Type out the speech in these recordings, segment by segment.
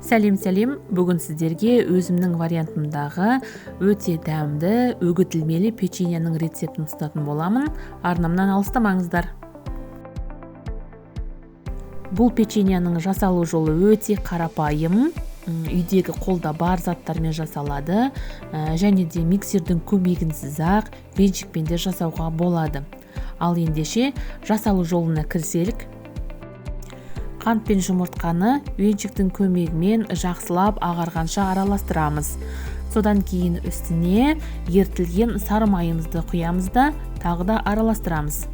Сәлем, бүгін сіздерге өзімнің вариантымдағы өте дәмді үгітілмелі печеньенің рецептін ұсынатын боламын. Арнамнан алыстамаңыздар. Бұл печеньенің жасалу жолы өте қарапайым. Үйдегі қолда бар заттармен жасалады, және де миксердің көмегінсіз ақ венчикпен де жасауға болады. Ал ендеше жасалу жолына кіріселік. Қант пен жұмыртқаны венчиктің көмегімен жақсылап ағарғанша араластырамыз. Содан кейін үстіне ерітілген сары майымызды құямыз да тағы да араластырамыз.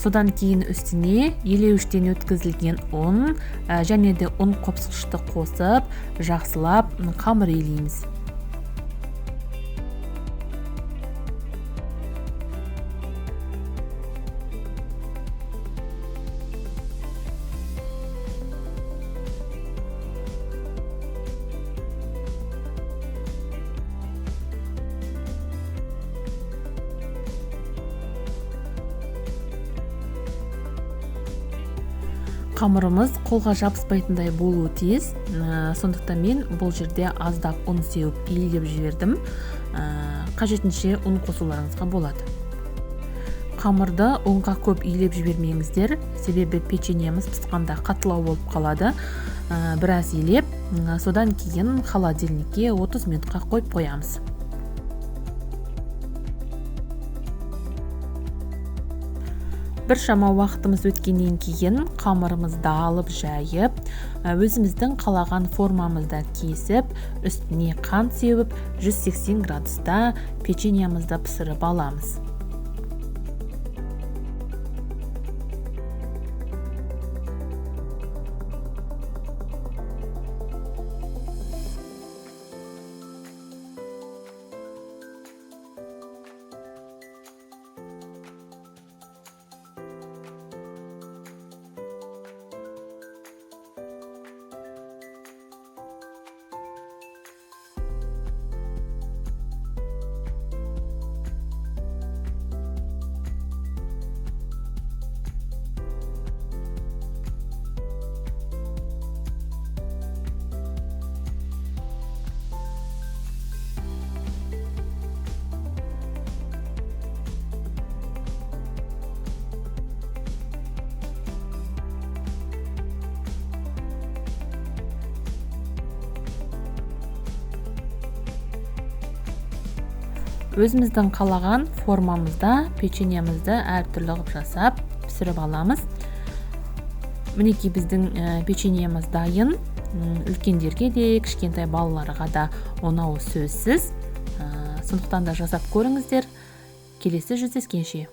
Содан кейін үстіне елеуіштен өткізілген ұн және де ұн қопсықышты қосып, жақсылап қамыр илейміз. Қамырымыз қолға жабыспайтындай болуы тиіс. Сондықтан мен бұл жерде аздап ұн сеуіп илеп жібердім. Қажетінше ұн қосуларыңызға болады. Қамырды ұнға көп илеп жібермеңіздер, себебі печеньеміз пісқанда қатылау болып қалады. Біраз илеп, содан кейін холодильникке 30 минутқа қойып қоямыз. Біршама уақытымыз өткеннен кейін қамырымызды алып жайып, өзіміздің қалаған формамызда кесіп, үстіне қант сеуіп, 180 градуста печеньемізді пісіріп аламыз. Өзіміздің қалаған формамызда печеньемізді әртүрлі қылып жасап пісіріп аламыз. Мінекей біздің печеньеміз дайын. Үлкендерге де, кішкентай балаларға да ұнауы сөзсіз. Сондықтан да жасап көріңіздер. Келесі жүздескенше.